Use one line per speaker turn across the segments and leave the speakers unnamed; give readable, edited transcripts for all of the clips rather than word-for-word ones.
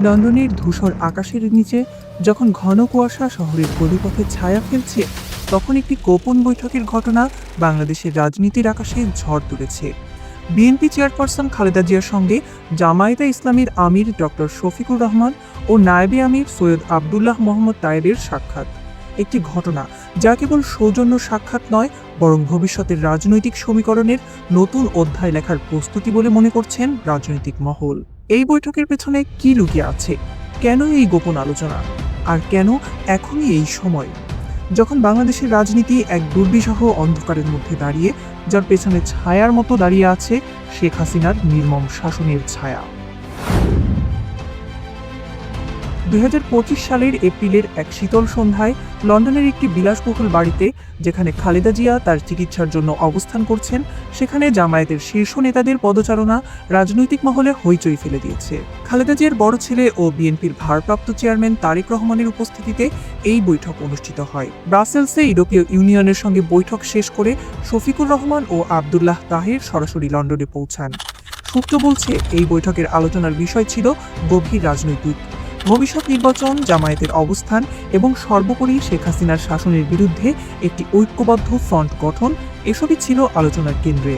লন্ডনের ধূসর আকাশের নিচে যখন ঘন কুয়াশা শহরের গলিপথে ছায়া ফেলছে, তখন একটি গোপন বৈঠকের ঘটনা বাংলাদেশের রাজনীতির আকাশে ঝড় তুলেছে। বিএনপি চেয়ারপারসন খালেদা জিয়ার সঙ্গে জামায়াতে ইসলামীর আমির ডক্টর শফিকুর রহমান ও নায়েবে আমির সৈয়দ আবদুল্লাহ মোহাম্মদ তায়েবের সাক্ষাৎ। একটি ঘটনা যা কেবল সৌজন্য সাক্ষাৎ নয়, বরং ভবিষ্যতের রাজনৈতিক সমীকরণের নতুন অধ্যায় লেখার প্রস্তুতি বলে মনে করছেন রাজনৈতিক মহল। এই বৈঠকের পেছনে কি লুকিয়ে আছে? কেন এই গোপন আলোচনা? আর কেন এখনই এই সময়, যখন বাংলাদেশের রাজনীতি এক দুর্বিষহ অন্ধকারের মধ্যে দাঁড়িয়ে, যার পেছনে ছায়ার মতো দাঁড়িয়ে আছে শেখ হাসিনার নির্মম শাসনের ছায়া। 2025 সালের এপ্রিলের এক শীতল সন্ধ্যায় লন্ডনের একটি বিলাসবহুল বাড়িতে, যেখানে খালেদা জিয়া তার চিকিৎসার জন্য অবস্থান করছেন, সেখানে জামায়াতের শীর্ষ নেতাদের পদচারণা রাজনৈতিক মহলে হইচই ফেলে দিয়েছে। খালেদা জিয়ার বড় ছেলে ও বিএনপির ভারপ্রাপ্ত চেয়ারম্যান তারেক রহমানের উপস্থিতিতে এই বৈঠক অনুষ্ঠিত হয়। ব্রাসেলসে ইউরোপীয় ইউনিয়নের সঙ্গে বৈঠক শেষ করে শফিকুর রহমান ও আবদুল্লাহ তাহের সরাসরি লন্ডনে পৌঁছান। সূত্র বলছে, এই বৈঠকের আলোচনার বিষয় ছিল গভীর রাজনৈতিক, ভবিষ্যৎ নির্বাচন, জামায়াতের অবস্থান এবং সর্বোপরি শেখ হাসিনার শাসনের বিরুদ্ধে একটি ঐক্যবদ্ধ ফ্রন্ট গঠন, এসবই ছিল আলোচনার কেন্দ্রে।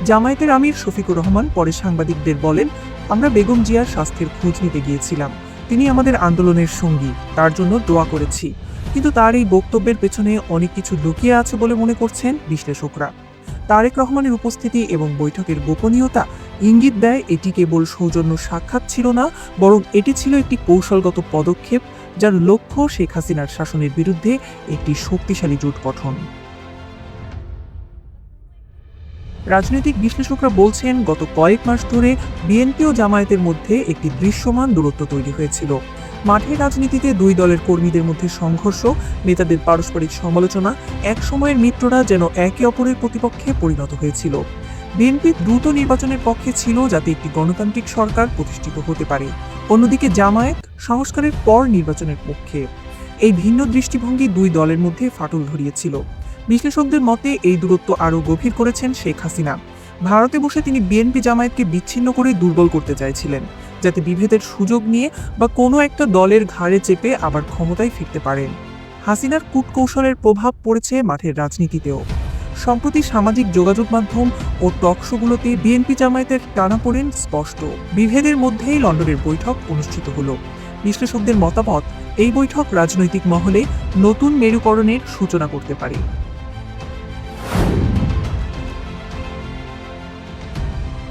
জামায়াতের আমির শফিকুর রহমান পরে সাংবাদিকদের বলেন, আমরা বেগম জিয়ার স্বাস্থ্যের খোঁজ নিতে গিয়েছিলাম, তিনি আমাদের আন্দোলনের সঙ্গী, তার জন্য দোয়া করেছি। কিন্তু তার এই বক্তব্যের পেছনে অনেক কিছু লুকিয়ে আছে বলে মনে করছেন বিশ্লেষকরা। তারেক রহমানের উপস্থিতি এবং বৈঠকের গোপনীয়তা ইঙ্গিত দেয় এটি কেবল সৌজন্য সাক্ষাৎ ছিল না, বরং এটি ছিল একটি কৌশলগত পদক্ষেপ, যার লক্ষ্য শেখ হাসিনার শাসনের বিরুদ্ধে একটি শক্তিশালী জোট গঠন। রাজনৈতিক বিশ্লেষকরা বলছেন, গত কয়েক মাস ধরে বিএনপি ও জামায়াতের মধ্যে একটি দৃশ্যমান দূরত্ব তৈরি হয়েছিল। মাঠের রাজনীতিতে দুই দলের কর্মীদের মধ্যে সংঘর্ষ, নেতাদের পারস্পরিক সমালোচনা, এক সময়ের মিত্ররা যেন একে অপরের প্রতিপক্ষে পরিণত হয়েছিল। বিএনপি দ্রুত নির্বাচনের পক্ষে ছিল, যাতে একটি গণতান্ত্রিক সরকার প্রতিষ্ঠিত হতে পারে। অন্যদিকে জামায়াত সংস্কারের পর নির্বাচনের পক্ষে। এই ভিন্ন দৃষ্টিভঙ্গি দুই দলের মধ্যে ফাটল ধরিয়েছিল। বিশ্লেষকদের মতে, এই দূরত্ব আরও গভীর করেছেন শেখ হাসিনা। ভারতে বসে তিনি বিএনপি জামায়াতকে বিচ্ছিন্ন করে দুর্বল করতে চাইছিলেন, যাতে বিভেদের সুযোগ নিয়ে বা কোনো একটা দলের ঘাড়ে চেপে আবার ক্ষমতায় ফিরতে পারেন। হাসিনার কূটকৌশলের প্রভাব পড়েছে মাঠের রাজনীতিতেও। সম্প্রতি সামাজিক যোগাযোগ মাধ্যম ও টকশোগুলোতে বিএনপি জামায়াতের টানাপোড়েন স্পষ্ট। বিভেদের মধ্যেই লন্ডনের বৈঠক অনুষ্ঠিত হলো। বিশ্লেষকদের মতামত, এই বৈঠক রাজনৈতিক মহলে নতুন মেরুকরণের সূচনা করতে পারে।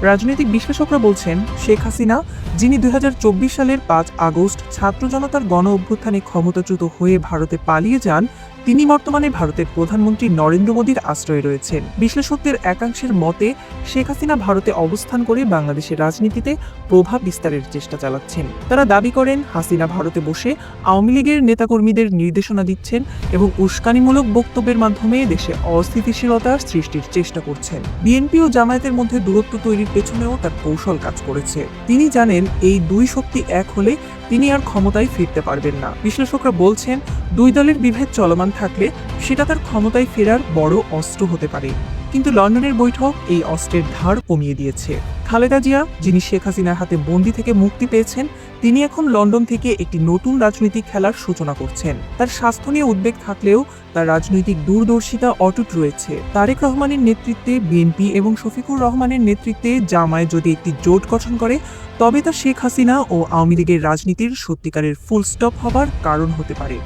রাজনৈতিক বিশ্লেষকরা বলছেন, শেখ হাসিনা, যিনি 2024 সালের 5 আগস্ট ছাত্র জনতার গণ অভ্যুত্থানে ক্ষমতাচ্যুত হয়ে ভারতে পালিয়ে যান, তিনি বর্তমানে ভারতের প্রধানমন্ত্রী নরেন্দ্র মোদীর আশ্রয়ে রয়েছেন। বিশ্লেষকদের একাংশের মতে, শেখ হাসিনা ভারতে অবস্থান করে বাংলাদেশের রাজনীতিতে প্রভাব বিস্তারের চেষ্টা চালাচ্ছেন। তারা দাবি করেন, হাসিনা ভারতে বসে আওয়ামী লীগের নেতাকর্মীদের নির্দেশনা দিচ্ছেন এবং উস্কানিমূলক বক্তব্যের মাধ্যমে দেশে অস্থিতিশীলতা সৃষ্টির চেষ্টা করছেন। বিএনপি ও জামায়াতের মধ্যে দূরত্ব তৈরির পেছনেও তার কৌশল কাজ করেছে। তিনি জানেন, এই দুই শক্তি এক হলে তিনি আর ক্ষমতায় ফিরতে পারবেন না। বিশ্লেষকরা বলছেন, দুই দলের বিভেদ চলমান থাকলে সেটা তার ক্ষমতায় ফেরার বড় অস্ত্র হতে পারে। কিন্তু লন্ডনের বৈঠক এই অস্ত্রের ধার কমিয়ে দিয়েছে। খালেদা জিয়া, যিনি শেখ হাসিনার হাতে বন্দী থেকে মুক্তি পেয়েছেন, তিনি এখন লন্ডন থেকে একটি নতুন রাজনৈতিক খেলার সূচনা করছেন। তার স্বাস্থ্য নিয়ে উদ্বেগ থাকলেও তার রাজনৈতিক দূরদর্শিতা অটুট রয়েছে। তারেক রহমানের নেতৃত্বে বিএনপি এবং শফিকুর রহমানের নেতৃত্বে জামায়াত যদি একটি জোট গঠন করে, তবে তা শেখ হাসিনা ও আওয়ামী লীগের রাজনীতির সত্যিকারের ফুল স্টপ হবার কারণ হতে পারে।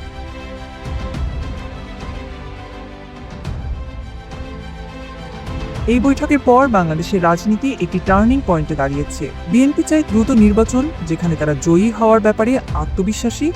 এই বৈঠকের পর বাংলাদেশের রাজনীতি একটি টার্নিং পয়েন্টে দাঁড়িয়েছে। বিএনপি চায় দ্রুত নির্বাচন, যেখানে তারা জয়ী হওয়ার ব্যাপারে আত্মবিশ্বাসী।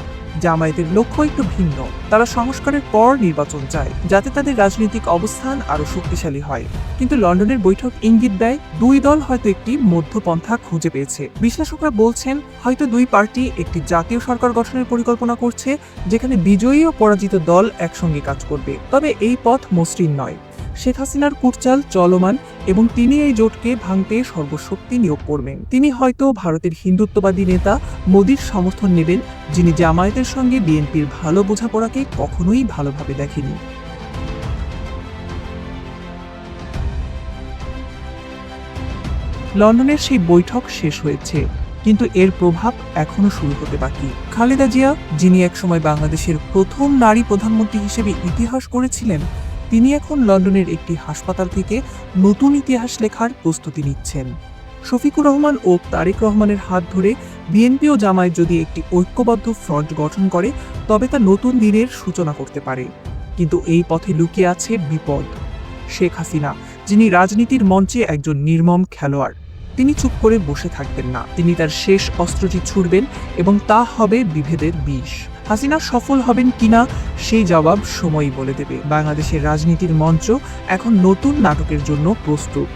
জামায়াতের লক্ষ্য একটু ভিন্ন, তারা সংস্কারের পর নির্বাচন চায়, যাতে তাদের রাজনৈতিক অবস্থান আরও শক্তিশালী হয়। কিন্তু লন্ডনের বৈঠক ইঙ্গিত দেয়, দুই দল হয়তো একটি মধ্যপন্থা খুঁজে পেয়েছে। বিশ্লেষকরা বলছেন, হয়তো দুই পার্টি একটি জাতীয় সরকার গঠনের পরিকল্পনা করছে, যেখানে বিজয়ী ও পরাজিত দল একসঙ্গে কাজ করবে। তবে এই পথ মসৃণ নয়। শেখ হাসিনার কূটচাল চলমান এবং তিনি এই জোটকে ভাঙতে সর্বশক্তি নিয়োগ করবেন। তিনি হয়তো ভারতের হিন্দুত্ববাদী নেতা মোদীর সমর্থন নেবেন, যিনি জামায়াতের সঙ্গে বিএনপির ভালো বোঝাপড়াকে কখনোই ভালোভাবে দেখেনি। লন্ডনের সেই বৈঠক শেষ হয়েছে। কিন্তু এর প্রভাব এখনো শুরু হতে বাকি। খালেদা জিয়া, যিনি একসময় বাংলাদেশের প্রথম নারী প্রধানমন্ত্রী হিসেবে ইতিহাস গড়েছিলেন, তিনি এখন লন্ডনের একটি হাসপাতাল থেকে নতুন ইতিহাস লেখার প্রস্তুতি নিচ্ছেন। শফিকুর রহমান ও তারেক রহমানের হাত ধরে বিএনপি ও জামায়াত যদি একটি ঐক্যবদ্ধ ফ্রন্ট গঠন করে, তবে তা নতুন দিনের সূচনা করতে পারে। কিন্তু এই পথে লুকিয়ে আছে বিপদ। শেখ হাসিনা, যিনি রাজনীতির মঞ্চে একজন নির্মম খেলোয়াড়, তিনি চুপ করে বসে থাকবেন না। তিনি তার শেষ অস্ত্রটি ছুড়বেন এবং তা হবে বিভেদের বিষ। হাসিনা সফল হবেন কিনা সেই জবাব সময়ই বলে দেবে। বাংলাদেশের রাজনীতির মঞ্চ এখন নতুন নাটকের জন্য প্রস্তুত।